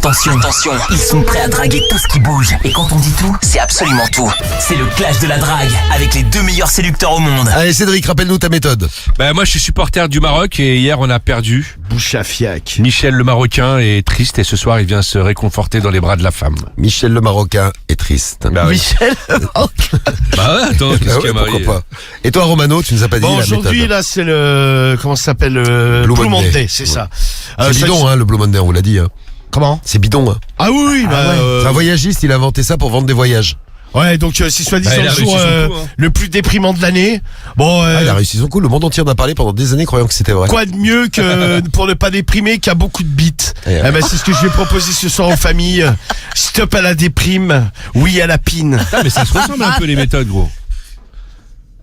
Attention, ils sont prêts à draguer tout ce qui bouge. Et quand on dit tout, c'est absolument tout. C'est le clash de la drague, avec les 2 meilleurs séducteurs au monde. Allez Cédric, rappelle-nous ta méthode. Moi je suis supporter du Maroc et hier on a perdu. Bouche à fiac. Michel le Marocain est triste et ce soir il vient se réconforter dans les bras de la femme. Michel le Marocain est triste. Bah oui. Michel. Bah ouais, attends, qu'est-ce qu'il y a pourquoi marié pas. Et toi Romano, tu nous as pas dit Bon, la aujourd'hui, méthode. là, c'est le, comment ça s'appelle, Blue Blue Monday. Monday, c'est ça. C'est bidon, hein, le Blue Monday, on vous l'a dit. Hein. Comment? C'est bidon. Hein. Ah oui, C'est un voyagiste, il a inventé ça pour vendre des voyages. Ouais, donc c'est soi-disant il a le jour réussi son coup, hein. le plus déprimant de l'année. Bon, Il a réussi son coup, le monde entier en a parlé pendant des années croyant que c'était vrai. quoi de mieux que pour ne pas déprimer qu'à beaucoup de bites. Et Eh ben, c'est ce que je vais proposer ce soir aux familles. Stop à la déprime, oui à la pine. Ah, mais ça se ressemble un peu les méthodes, gros.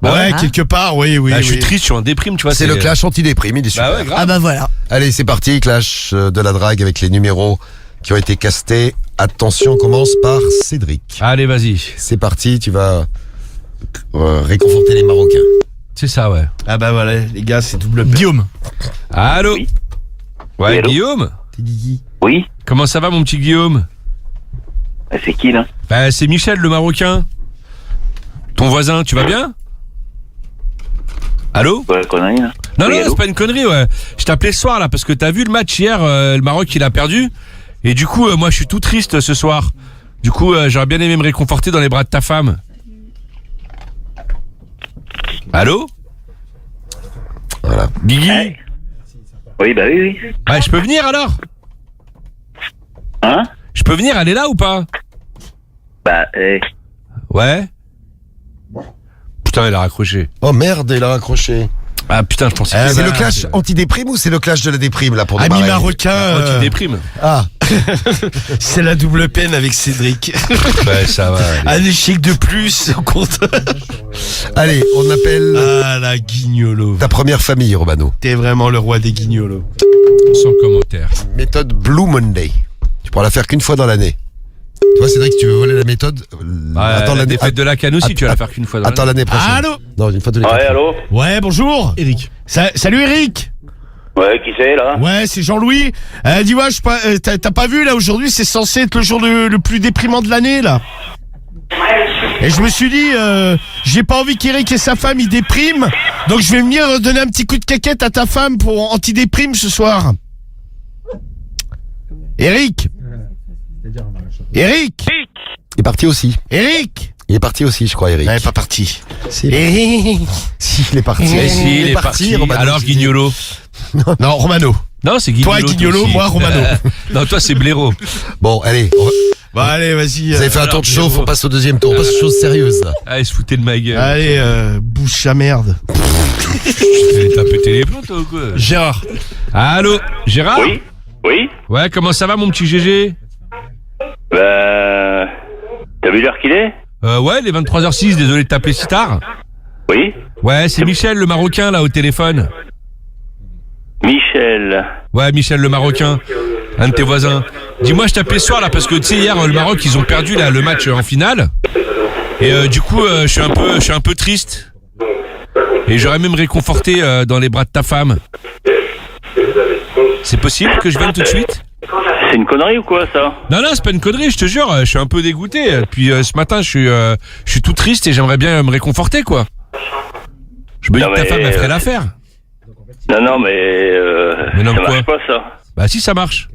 Bah ouais, quelque part, oui. Je suis triste, je suis en déprime, tu vois. C'est le clash anti-déprime, il est super. Bah ouais, grave. Ah bah voilà. Allez, c'est parti, clash de la drague avec les numéros qui ont été castés. Attention, on commence par Cédric. Allez, vas-y. C'est parti, tu vas réconforter les Marocains. C'est ça, ouais. Ah bah voilà, les gars, c'est double peine. Guillaume. Allô. Oui. Ouais, Oui, allô. Guillaume. Oui, Comment ça va, mon petit Guillaume? c'est qui là? Bah, c'est Michel le Marocain. Ton voisin, tu vas bien? Allô? Ouais, connerie là. Non, Oui, non, allô. c'est pas une connerie, ouais. Je t'appelais ce soir, là, parce que t'as vu le match hier, le Maroc, il a perdu. Et du coup, moi, je suis tout triste ce soir. Du coup, j'aurais bien aimé me réconforter dans les bras de ta femme. Allô? Voilà. Guigui? Hey. Oui, bah oui. Ouais, je peux venir, alors? Hein? Je peux venir, elle est là ou pas? Bah, Ouais? Putain, elle a raccroché. Oh merde, il a raccroché. Ah putain, je pensais que C'est c'était- le clash anti-déprime ou c'est le clash de la déprime là pour Ami démarrer marocain, Oh, tu déprimes. Ah, c'est la double peine avec Cédric. Ouais, ça va. allez. Un échec de plus au compte. allez, on appelle Ah la guignolo. ta première famille, Romano. T'es vraiment le roi des guignolos. Sans commentaire. Méthode Blue Monday. Tu pourras la faire qu'une fois dans l'année. Tu vois, Cédric, tu veux voler la méthode Attends, la défaite de la canne aussi, tu vas la faire qu'une fois dans Attends l'année prochaine. Allô? Non, une fois tous les ouais, 4 ans. allô? Ouais, bonjour. Eric. Salut Eric. Ouais, qui c'est là? Ouais, c'est Jean-Louis. Dis-moi, t'as pas vu là aujourd'hui, c'est censé être le jour le plus déprimant de l'année là. Et je me suis dit, j'ai pas envie qu'Eric et sa femme ils dépriment, donc je vais venir donner un petit coup de caquette à ta femme pour anti-déprime ce soir. Eric. Eric. Il est parti aussi. Eric. Il est parti aussi, je crois, Eric. Ouais, pas parti. Si, Eric. si, il est parti. Et si, il est parti. Romano, Alors, tu dis. Guignolo. Non, Romano. Non, c'est Guignolo. Toi, Guignolo, aussi. moi, Romano. Non, toi, c'est Blaireau. Bon, allez, Bah allez, vas-y. vous avez fait un tour de chauffe, on passe au deuxième tour. On passe aux choses sérieuses là. Ah, il se foutait de ma gueule. Allez, bouche à merde. T'as pété les plombs, toi, ou quoi? Gérard. Allô, Gérard? Oui? Oui? Ouais, comment ça va, mon petit GG? Bah, t'as vu l'heure qu'il est? Ouais, il est 23h06, désolé de t'appeler si tard. Oui? Ouais, c'est Michel, le Marocain, là, au téléphone. Michel. Ouais, Michel, le Marocain. Un de tes voisins. Dis-moi, je t'appelais ce soir, là, parce que, tu sais, hier, le Maroc, ils ont perdu, là, le match en finale. Et du coup, je suis un peu triste. Et j'aurais même réconforté dans les bras de ta femme. C'est possible que je vienne tout de suite? C'est une connerie ou quoi ça? Non, non, c'est pas une connerie, je te jure, je suis un peu dégoûté. Puis ce matin, je suis tout triste et j'aimerais bien me réconforter, quoi. Je me dis Non, que ta mais, femme, elle ferait l'affaire. Non, mais non, ça quoi? marche pas ça. Bah si, ça marche.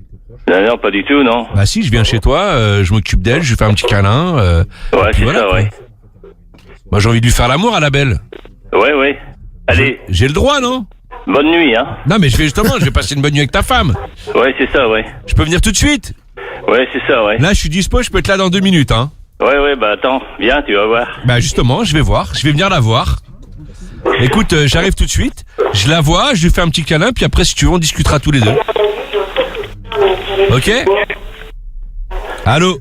Non, pas du tout, non. Bah si, je viens chez toi, je m'occupe d'elle, je lui fais un petit câlin. Ouais, puis c'est voilà, ça, quoi. ouais. Moi, j'ai envie de lui faire l'amour à la belle. Ouais. Allez, J'ai le droit, non? bonne nuit, hein. Non, mais je vais passer une bonne nuit avec ta femme. Ouais, c'est ça, ouais. Je peux venir tout de suite? Ouais, c'est ça, ouais. Là, je suis dispo, je peux être là dans 2 minutes, hein. Ouais, bah attends, viens, tu vas voir. Bah justement, je vais venir la voir. Écoute, j'arrive tout de suite, je la vois, je lui fais un petit câlin, puis après, si tu veux, on discutera tous les deux. Ok? Allô?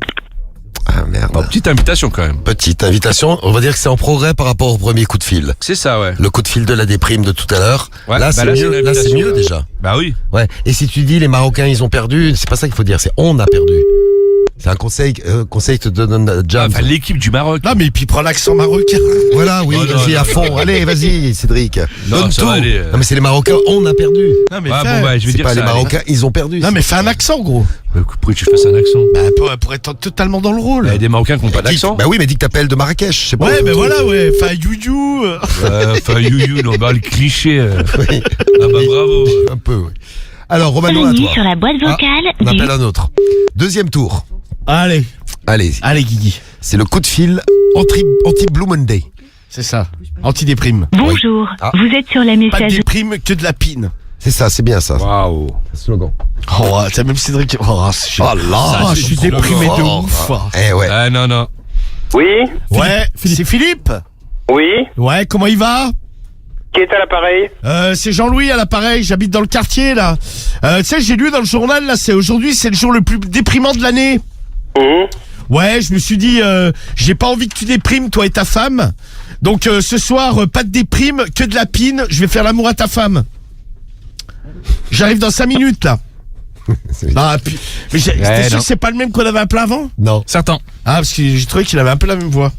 Ah merde. Bon, petite invitation quand même. Petite invitation, on va dire que c'est en progrès par rapport au premier coup de fil. C'est ça, ouais. Le coup de fil de la déprime de tout à l'heure. Ouais, là, bah c'est là, c'est mieux, une là, c'est invitation, mieux là. déjà. Bah oui. Ouais. Et si tu dis les Marocains ils ont perdu, c'est pas ça qu'il faut dire, c'est on a perdu. C'est un conseil que te donne Jam. Enfin, l'équipe du Maroc. Non, mais puis prends l'accent marocain. Voilà, oui, Oh, non, vas-y non, à fond. Allez, vas-y, Cédric. Non, Donne ça tout. va aller. Non, mais c'est les Marocains, on a perdu. Non, mais Ah fais... bon, bah, je vais C'est dire pas que les ça allait. Marocains, ils ont perdu. Non, mais fais un accent, gros. Pourquoi tu fasses un accent? Pour être totalement dans le rôle. Il y a des Marocains qui n'ont pas d'accent. Bah oui, mais dis que t'appelles de Marrakech. Je sais pas. Ouais, mais voilà, ouais. Enfin, you. Enfin, you, non, bah, le cliché. Oui, Ah bah bravo. un peu, oui. Alors, Romano, à Bienvenue toi. sur la boîte vocale On du... appelle un autre. Deuxième tour. Allez, Allez, Guigui. c'est le coup de fil anti-Blue Monday. C'est ça. Antidéprime. Bonjour, Ah. vous êtes sur la Pas de messagerie. déprime, que de la pine. C'est ça, c'est bien ça. Waouh. Slogan. Oh, t'as même Cédric. Oh, Oh là, je suis c'est trop déprimé de fort. ouf. Eh ouais. Ah non. Oui, Ouais, c'est Philippe. oui. Ouais, comment il va? Qui est à l'appareil? C'est Jean-Louis à l'appareil, j'habite dans le quartier là. Tu sais, j'ai lu dans le journal là, aujourd'hui c'est le jour le plus déprimant de l'année. Ouais, je me suis dit, j'ai pas envie que tu déprimes toi et ta femme. Donc ce soir, pas de déprime, que de la pine, je vais faire l'amour à ta femme. J'arrive dans 5 minutes là. Ah, puis, mais t'es sûr non. que c'est pas le même qu'on avait appelé avant? Non. Certain. Ah, parce que j'ai trouvé qu'il avait un peu la même voix.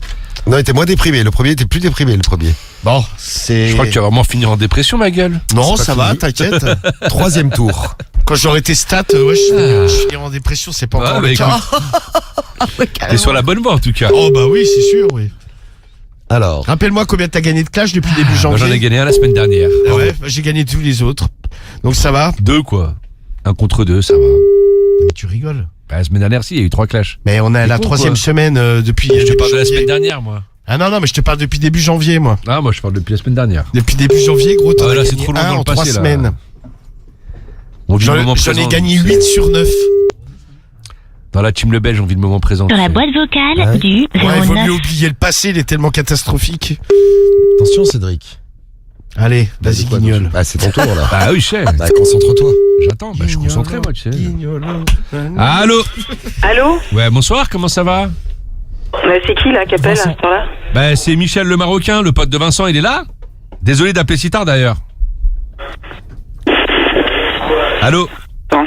Non, il était moins déprimé. Le premier était plus déprimé, le premier. Bon, c'est... Je crois que tu vas vraiment finir en dépression, ma gueule. Non, c'est ça pas va, fini. t'inquiète. Troisième tour. Quand j'aurai tes stats, ouais, je finis en dépression, c'est pas Ah, encore bah, le cas. T'es sur la bonne voie en tout cas. Oh bah oui, c'est sûr, oui. Alors, Rappelle-moi combien t'as gagné de clash depuis début Moi, janvier. j'en ai gagné un la semaine dernière. Ah ouais, bah, j'ai gagné tous les autres. Donc ça va. 2 quoi. 1 contre 2, ça va. Mais tu rigoles. Bah, la semaine dernière, si, il y a eu 3 clashs. Mais on est à la con, 3e quoi. semaine depuis Je te début parle de la janvier. semaine dernière, moi. Ah non, mais je te parle depuis début janvier, moi. Ah, moi, je parle depuis la semaine dernière. Depuis début janvier, gros, t'en Ah, as là, c'est gagné trop long un dans le en 3 passé, là. semaines. On vit le J'en moment ai présent. gagné donc, 8 sur 9. Dans la team Le Belge, on vit le moment présent. Sur la c'est- boîte vocale Ouais. du Ouais, il vaut 09. mieux oublier le passé, il est tellement catastrophique. attention, Cédric. Allez, vas-y, Quoi, guignol. Bah, c'est ton tour, là. Bah oui, je sais. Bah, concentre-toi. J'attends. Bah, je suis concentré, moi, tu sais. Guignolo. Allô. Allô? Ouais, bonsoir, comment ça va? C'est qui là qui appelle à ce temps-là? Bah, c'est Michel le Marocain, le pote de Vincent, il est là? Désolé d'appeler si tard d'ailleurs. Allô? Non.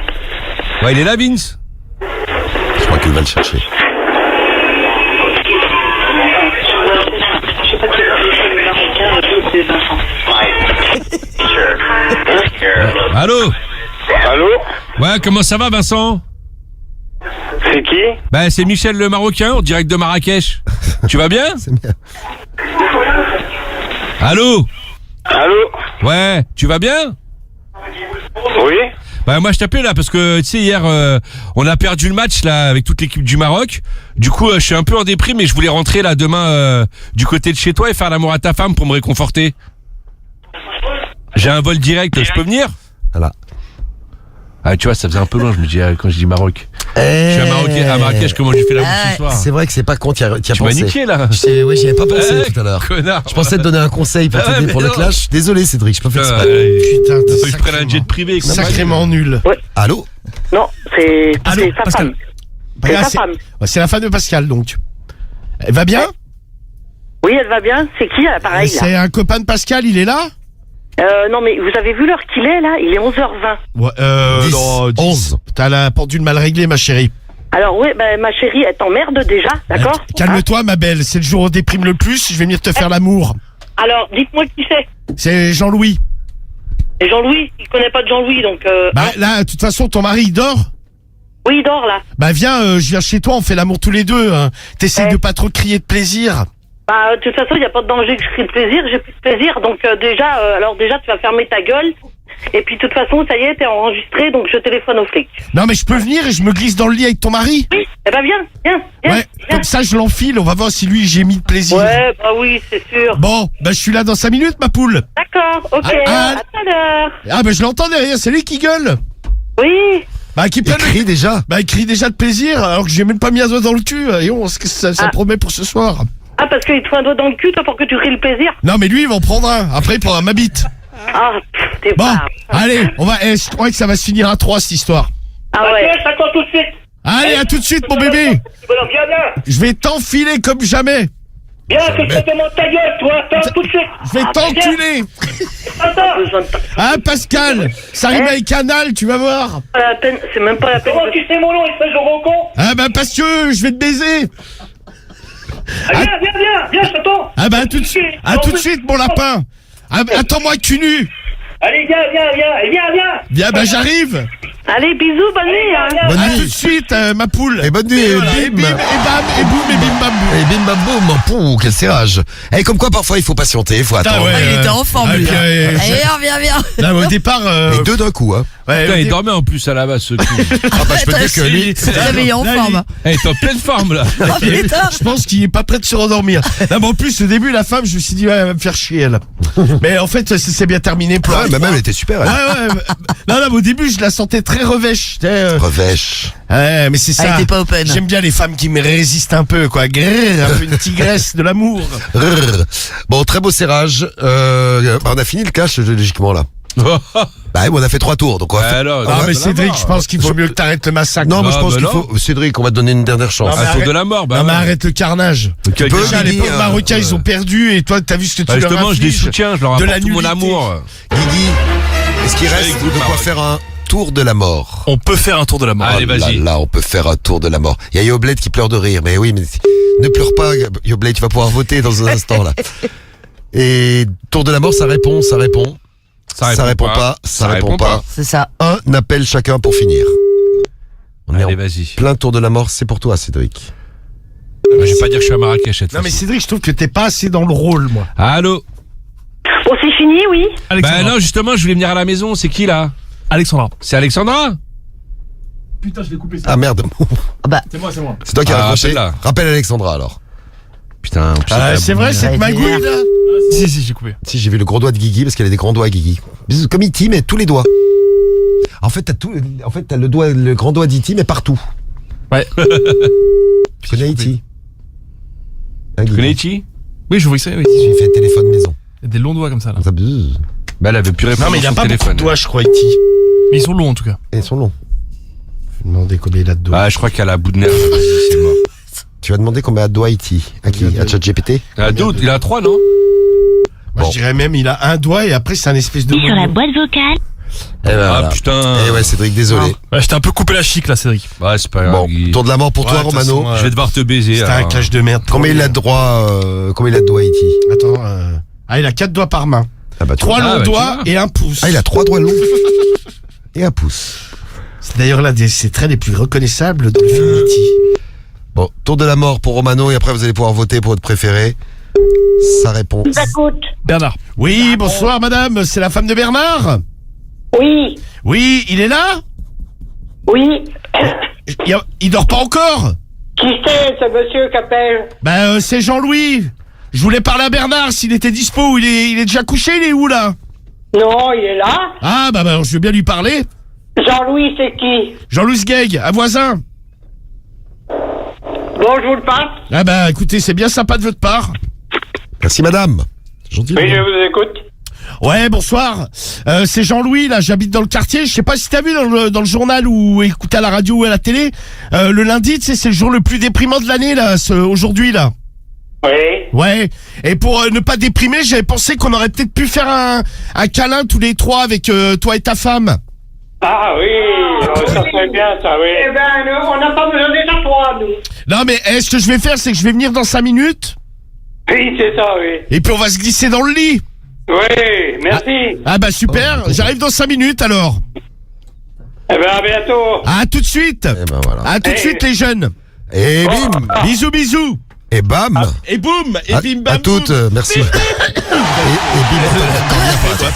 Ouais, il est là, Vince? Je crois qu'il va le chercher. Allô? Allô? Ouais, comment ça va, Vincent? C'est qui? Bah, c'est Michel le Marocain, en direct de Marrakech. Tu vas bien? C'est bien. Allô? Allô? Ouais, tu vas bien? Oui? Bah, moi, je t'appelais là parce que, tu sais, hier, on a perdu le match là avec toute l'équipe du Maroc. Du coup, je suis un peu en déprime et je voulais rentrer là demain du côté de chez toi et faire l'amour à ta femme pour me réconforter. J'ai un vol direct, je peux venir? Voilà. Ah, tu vois, ça faisait un peu loin, je me dis, quand je dis Maroc. Je suis à Marrakech, comment j'ai fait l'amour ce soir? C'est vrai que c'est pas con, t'y as Tu m'as pensé. niqué là. Oui, j'y avais pas pensé Eh, tout à l'heure. Connard. Je pensais te donner un conseil pour Ah ouais, t'aider mais pour le non. clash. Désolé, Cédric, je peux faire Putain, exprès. Putain, faut t'es que je prenne un jet privé. avec ma sacrément nul. Allô? Non, c'est Allô, sa Pascal. femme. Bah, C'est là, sa femme. ouais, c'est la femme de Pascal, donc. Elle va bien? Oui, elle va bien. C'est qui à l'appareil là? C'est un copain de Pascal, il est là? Non, mais vous avez vu l'heure qu'il est là? Il est 11h20. Ouais, 10, non, 11. T'as la pendule mal réglée, ma chérie. Alors oui, bah, ma chérie, elle t'emmerde déjà, d'accord? Calme-toi, ma belle. C'est le jour où on déprime le plus. Je vais venir te faire l'amour. Alors, dites-moi qui c'est. C'est Jean-Louis. Et Jean-Louis, il connaît pas de Jean-Louis, donc... Bah, là, de toute façon, ton mari, il dort. Oui, il dort là. Bah, viens, je viens chez toi, on fait l'amour tous les deux. Hein. T'essayes Ouais. de pas trop crier de plaisir. Bah, de toute façon, il n'y a pas de danger que je crie de plaisir, j'ai plus de plaisir, donc déjà, tu vas fermer ta gueule, et puis de toute façon, ça y est, t'es enregistré, donc je téléphone aux flics. Non, mais je peux venir et je me glisse dans le lit avec ton mari. Oui, eh ben viens, Ouais, viens. comme ça, je l'enfile. On va voir si lui, j'ai mis de plaisir. Ouais, bah oui, c'est sûr. Bon, bah, je suis là dans 5 minutes, ma poule. D'accord, ok, Ah, à tout à l'heure. Ah, bah, je l'entends derrière, c'est lui qui gueule. Oui, Bah, qui Il pleure. crie déjà. Bah, il crie déjà de plaisir, alors que j'ai même pas mis un doigt dans le cul. Et ce que ça Ah. promet pour ce soir. ah, parce qu'il te faut un doigt dans le cul, toi, pour que tu cries le plaisir. Non, mais lui, il va en prendre un. Après, il prendra ma bite. Ah, t'es Bon, pas... allez, on va. Je crois que ça va se finir à 3 cette histoire. Ah ouais. Ça compte tout de suite. Allez, à tout de suite, mon bébé. Je vais t'enfiler comme jamais. Viens, que je te monte ta gueule, toi. Attends, tout de suite. Je vais t'enculer. Attends. Hein, Pascal? Ça rime avec canal, tu vas voir. Pas la peine, c'est même pas la peine. Comment tu sais mon nom, espèce de gros con? Ah bah parce que je vais te baiser. Ah, viens, je t'attends. Ah bah à tout de suite, mon lapin. Ah, bah, attends-moi cul nu. Allez, viens. Viens, bah j'arrive. Allez, bisous, bonne nuit. Hein. Bonne À nuit. tout de suite, ma poule. Et bonne nuit, Et voilà, et bim. bim, et bam, et boum, et bim, bam, boum. Et bim bam boum, pouh, quel serrage. Et comme quoi parfois il faut patienter, il faut Putain, attendre. ouais, Ah, il était en forme, ah, lui. puis, Allez, viens. Là, au départ, Les deux d'un coup, hein. ouais, Putain, au il dé- dormait en plus à la base, ce cul. Ah bah je peux te dire que lui, Il s'est réveillé en Là, forme. Eh, t'es en pleine forme, là. Oh putain. je pense qu'il est pas prêt de se rendormir. Non, mais en plus, au début, la femme, je me suis dit, ouais, elle va me faire chier, elle. Mais en fait, c'est bien terminé pour ouais, même elle était super. Ouais, Elle. ouais. Non, mais au début, je la sentais très revêche. tu sais, Revêche. Ouais, mais c'est Elle ça. était pas open. J'aime bien les femmes qui me résistent un peu, quoi. Grrr, un peu une tigresse de l'amour. Rrr. Bon, très beau serrage. On a fini le cash logiquement là. Bah on a fait 3 tours, donc on va faire- Alors, Ah, tour mais de la Cédric, mort. je pense qu'il vaut mieux que t'arrêtes le massacre. Non, moi je Ah, pense bah qu'il non. faut. Cédric, on va te donner une dernière chance. Non, mais Un tour de la mort, bah non, mais ouais. arrête le carnage. Quel peux- Déjà, les Guigui, pauvres Marocains, ils ont perdu, et toi, t'as vu ce que tu Bah, leur justement, je les infliges. soutiens, je leur De la apporte tout mon nullité. amour. Guigui, est-ce qu'il Je suis reste avec vous, de quoi Maroc. faire un tour de la mort? On peut faire un tour de la mort. Allez, vas-y. Là, on peut faire un tour de la mort. Il y a Yobled qui pleure de rire, mais oui, mais ne pleure pas, Yobled, tu vas pouvoir voter dans un instant là. Et tour de la mort, ça répond. Ça répond pas. C'est ça. Un appel chacun pour finir. On est Allez, en vas-y. plein tour de la mort, c'est pour toi, Cédric. Je vais pas dire que je suis à Marrakech cette Non, mais fois-ci. Cédric, je trouve que t'es pas assez dans le rôle, moi. Allô? Bon, c'est fini, oui. Bah non, justement, je voulais venir à la maison. C'est qui, là? Alexandra. C'est Alexandra? Putain, je l'ai coupé ça. Ah merde, C'est moi. c'est toi qui as Ah, raccroché. appelle-la. Rappelle Alexandra alors. Putain, C'est vrai, cette Ouais, magouille, là. Si, j'ai coupé. Si, j'ai vu le gros doigt de Guigui parce qu'elle a des grands doigts, Guigui. Bisous, comme E.T., mais tous les doigts. En fait, t'as le grand doigt d'E.T., mais partout. Ouais. Tu connais E.T.? Hein, Tu Guigui connais Iti? Oui, je vois ça, oui. J'ai fait téléphone maison. Il y a des longs doigts comme ça, là. Comme ça, bzzz. Bah, elle avait plus répondre Non, mais il a sur pas son beaucoup téléphone. de doigts, je crois, E.T. Mais ils sont longs, en tout cas. Et ils sont longs. Je vais demander combien il a de doigts. Ah, je crois qu'elle a un bout de nerf. Vas-y, c'est mort. Tu vas demander combien de doigts E.T. À qui? À ChatGPT? Il a 2, il a 3, non? Moi, je dirais même, il a un doigt et après, c'est un espèce de. Sur la boîte vocale. Eh ben, Ah, voilà. putain. Eh ouais, Cédric, désolé. Ouais, j'étais un peu coupé la chic, là, Cédric. Ouais, c'est pas grave. Bon, Guy. tour de la mort pour Ouais, toi, de toute Romano. façon, Je vais devoir te baiser. C'était un alors. clash de merde. Combien il a de droit, combien il a de doigts, E.T.? Attends, ah, il a 4 doigts par main. Ah bah, tu 3 vois. Ah, longs bah, tu doigts vois. et un pouce. Ah, il a 3 doigts longs. Et un pouce. C'est d'ailleurs l'un des traits les plus reconnaissables de le film E.T. Bon, tour de la mort pour Romano et après vous allez pouvoir voter pour votre préféré. Ça répond. Écoute. Bernard. Oui, bonsoir madame, c'est la femme de Bernard? Oui. Oui, il est là? Oui. Il dort pas encore? Qui c'est, ce monsieur qui appelle? Ben, c'est Jean-Louis. Je voulais parler à Bernard s'il était dispo. Il est déjà couché, il est où là? Non, il est là. Ah, bah, je veux bien lui parler. Jean-Louis, c'est qui? Jean-Louis Guègue, un voisin. Bon, je vous le passe. Ah, bah, écoutez, c'est bien sympa de votre part. Merci madame. Gentil. Oui, je vous écoute. Ouais, bonsoir. C'est Jean-Louis, là, j'habite dans le quartier. Je sais pas si t'as vu dans le journal ou écouté à la radio ou à la télé. Le lundi, tu sais, c'est le jour le plus déprimant de l'année, là, aujourd'hui, là. Oui. Ouais. Et pour ne pas déprimer, j'avais pensé qu'on aurait peut-être pu faire un câlin tous les trois avec toi et ta femme. Ah oui, ça serait bien ça, oui. Eh ben, nous, on n'a pas besoin d'être trois, nous. Non, mais ce que je vais faire, c'est que je vais venir dans 5 minutes. Oui, c'est ça, oui. Et puis on va se glisser dans le lit. Oui, merci. Ah bah super, j'arrive dans 5 minutes alors. Eh ben, à bientôt. À tout de suite. Eh ben voilà. À tout de suite les jeunes. Et bim. Bisous bisous. Et bam. Et boum. Et À- bim bam À toutes, boum. merci. et bim.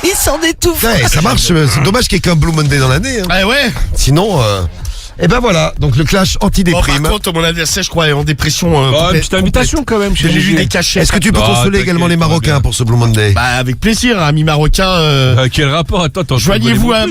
Il s'en étouffe. Ouais, ça marche. C'est dommage qu'il y ait qu'un Blue Monday dans l'année. Hein. Ah ouais. Sinon, et ben voilà. Donc le clash Bon, par anti-déprime. contre, mon adversaire, je crois, est en dépression. Oh, une complète- petite invitation quand même. Je chez l'ai lu Gégé. des cachets. Est-ce que tu peux Ah, consoler t'inquiète, également les tout va Marocains bien. pour ce Blue Monday? Bah avec plaisir, ami marocain. Quel rapport? Attends, Joignez-vous à. à.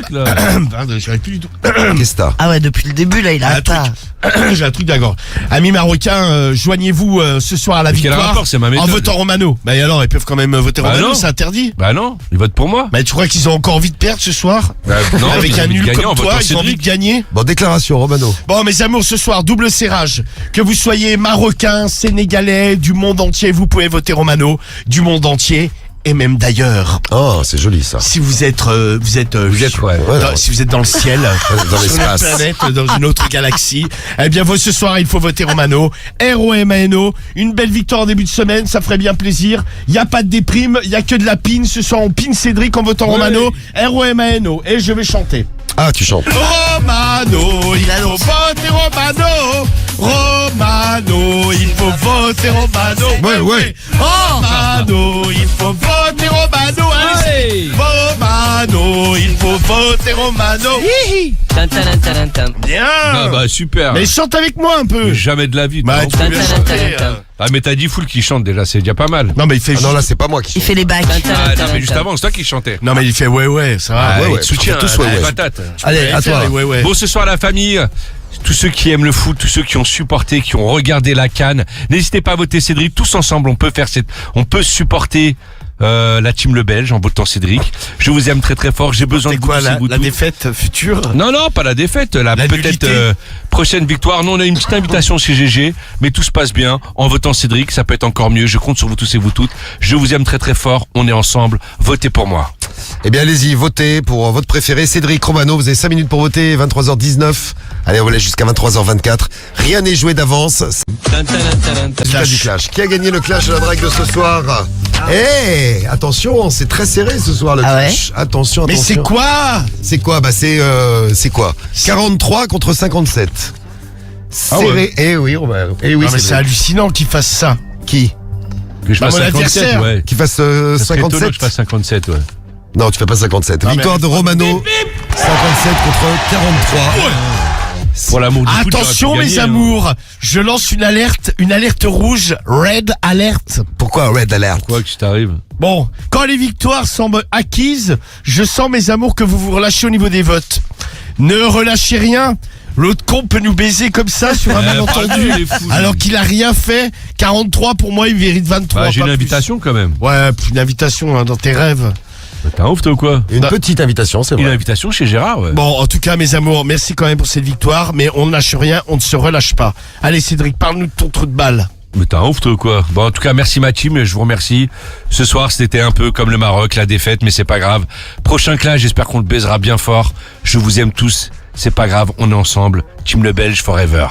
Pardon, j'arrive plus du tout. Qu'est-ce que t'as? Ah ouais, depuis le début, là, il Un arrête truc, pas. J'ai un truc d'accord. Amis marocains, joignez-vous ce soir à la Mais quel victoire rapport, c'est ma méthode. en votant Romano. Bah et alors, ils peuvent quand même voter Bah Romano, non. c'est interdit. Bah non, ils votent pour moi. Bah tu crois qu'ils ont encore envie de perdre ce soir? Non, Avec ils ont un envie de nul gagner en comme toi, votant ils ont envie de Cédric. gagner. Bon, déclaration, Romano. Bon, mes amours, ce soir, double serrage. Que vous soyez marocains, sénégalais, du monde entier, vous pouvez voter Romano, du monde entier. Et même d'ailleurs, Oh, c'est joli ça. si vous êtes, ouais. si vous êtes dans le ciel, Dans sur l'espace. notre planète, dans une autre galaxie, eh bien, ce soir, il faut voter Romano. R-O-M-A-N-O. Une belle victoire en début de semaine, ça ferait bien plaisir. Il y a pas de déprime, il y a que de la pine. Ce soir, on pine Cédric en votant Romano. R-O-M-A-N-O. Et je vais chanter. Ah, tu chantes. Romano, il faut voter Romano. Romano, il faut voter Romano. Ouais. Romano, il faut voter Romano. Allez, Romano, il faut voter Romano. Bien. Ah bah super. Mais chante avec moi un peu. Jamais de la vie. Bah, non. tu peux bien chanter. Ah mais t'as dit full qui chante déjà, c'est déjà pas mal. Non, mais il fait Ah non, là, c'est pas moi qui Il chante. fait les bacs. Ah non mais juste avant, c'est toi qui chantais. Non, mais il fait ouais, ça va. Ah, ouais, il ouais, te soutient, tous ouais, la ouais. patate. Allez, à toi. Ouais. Bon, ce soir la famille, tous ceux qui aiment le foot, tous ceux qui ont supporté, qui ont regardé la CAN, n'hésitez pas à voter Cédric. Tous ensemble, on peut supporter la team Le Belge en votant Cédric. Je vous aime très très fort. J'ai besoin C'est de vous, quoi tous et la vous toutes. défaite future? Non, pas la défaite, la La peut-être nullité. prochaine victoire. Non, on a une petite invitation chez GG, mais tout se passe bien. En votant Cédric, ça peut être encore mieux. Je compte sur vous tous et vous toutes. Je vous aime très très fort. On est ensemble. Votez pour moi. Eh bien, allez-y, votez pour votre préféré, Cédric Romano. Vous avez 5 minutes pour voter, 23h19. Allez, on vous laisse jusqu'à 23h24. Rien n'est joué d'avance. Résultat du clash. Qui a gagné le clash de la drague de ce soir? Eh, attention, c'est très serré ce soir le Ah ouais clash. Attention. Mais c'est quoi? C'est quoi? Bah c'est quoi? 43 contre 57. Ah Serré. ouais. Eh oui, Robert. Eh oui, Non, mais c'est hallucinant qu'il fasse ça. qui? Que je Bah, fasse mon 57, adversaire. ouais. Qui fasse Ça serait étonnant 57? que je fasse 57, ouais. Non, tu fais pas 57. Non, Victoire mais- de Romano. 57 contre 43. Pour l'amour du foot, Attention j'aurais pu mes gagner, hein. amours, je lance une alerte rouge, red alert. Pourquoi Red Alert? Quoi que tu t'arrives. Bon, quand les victoires semblent acquises, je sens mes amours que vous vous relâchez au niveau des votes. Ne relâchez rien. L'autre con peut nous baiser comme ça sur un malentendu, pardon, les fous. alors qu'il a rien fait. 43 pour moi, il mérite 23. Bah, j'ai pas une plus. invitation quand même. Ouais, une invitation dans tes rêves. Bah, t'es un ouf toi ou quoi? Une petite invitation, c'est Une vrai. invitation chez Gérard, ouais. Bon, en tout cas, mes amours, merci quand même pour cette victoire, mais on ne lâche rien, on ne se relâche pas. Allez Cédric, parle-nous de ton trou de balle. Mais t'es un ouf toi ou quoi? Bon, en tout cas, merci ma team, je vous remercie. Ce soir, c'était un peu comme le Maroc, la défaite, mais c'est pas grave. Prochain clash, j'espère qu'on le baisera bien fort. Je vous aime tous, c'est pas grave, on est ensemble. Team Le Belge forever.